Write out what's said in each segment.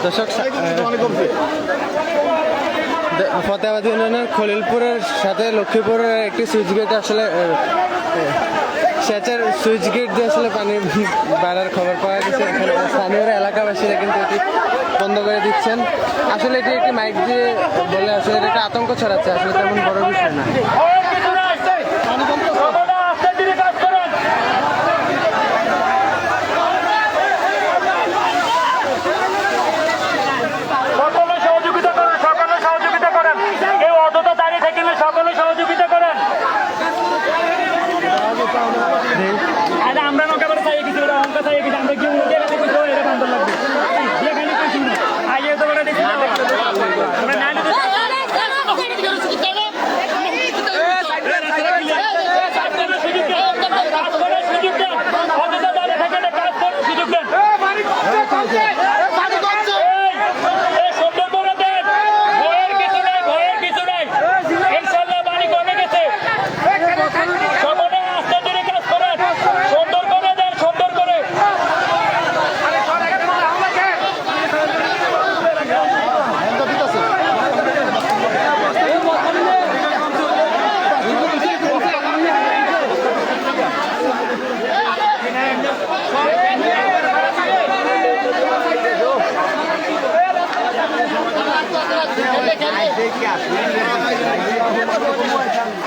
দর্শক, ফতেহাবাদ ইউনিয়নের খলিলপুরের সাথে লক্ষ্মীপুরের একটি সুইচ গেট আসলে সেচের সুইচ গেট দিয়ে আসলে পানি বাড়ার খবর পাওয়া গেছে। এখানে স্থানীয় এলাকাবাসীরা কিন্তু এটি বন্ধ করে দিচ্ছেন। আসলে এটি একটি মাইক দিয়ে বলে আসলে এটা একটা আতঙ্ক ছড়াচ্ছে, আসলে তেমন বড় বিষয় না। আমরা নৌকা করে চাই কিছু অঙ্কা চাই কিছু আমরা কি কিছু এটা বন্ধ লাগবে যেখানে কিছু না আগে তো বলে দেখি আমরা না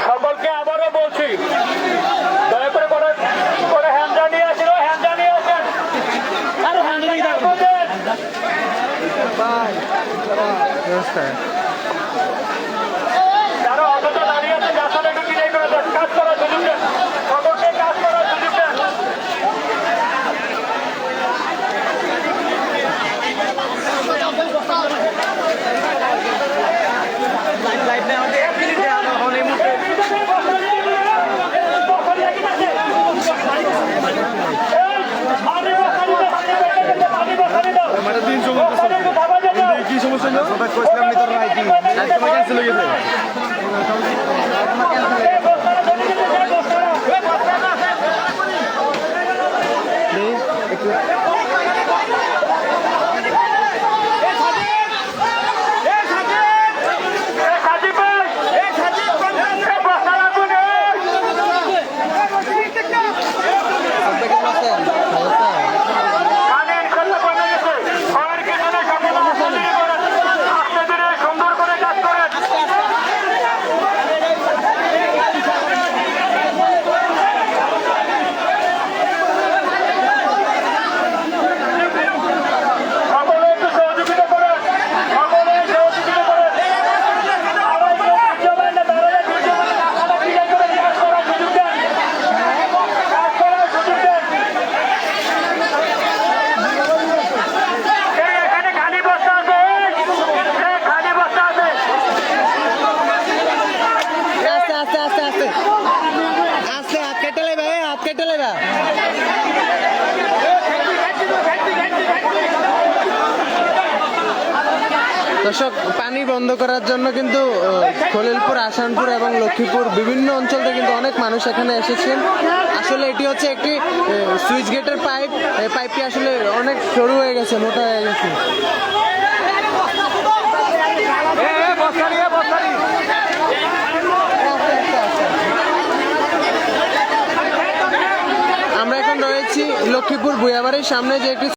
সকলকে আবারও বলছি, দয়া করে করে হ্যান্ড জানিয়ে আসেন, হ্যান্ড জানিয়ে আসেন, আরো হ্যান্ড জানিয়ে যারা অযথা দাঁড়িয়ে আছে আসলে একটু কিনে করে দেন, কাজ করার সুযোগ দেন, সকলকে কাজ করার সুযোগ দেন। কি সমস্যা ক্যান্সেল হয়ে গেছে। দর্শক, পানি বন্ধ করার জন্য কিন্তু খলিলপুর, আসানপুর এবং লক্ষ্মীপুর বিভিন্ন অঞ্চল থেকে কিন্তু অনেক মানুষ এখানে এসেছেন। আসলে এটি হচ্ছে একটি সুইচ গেটের পাইপ। এই পাইপটি আসলে অনেক সরু হয়ে গেছে, মোটা হয়ে গেছে। আমরা এখন রয়েছি লক্ষ্মীপুর ভুঁইয়াবাড়ির সামনে যে একটি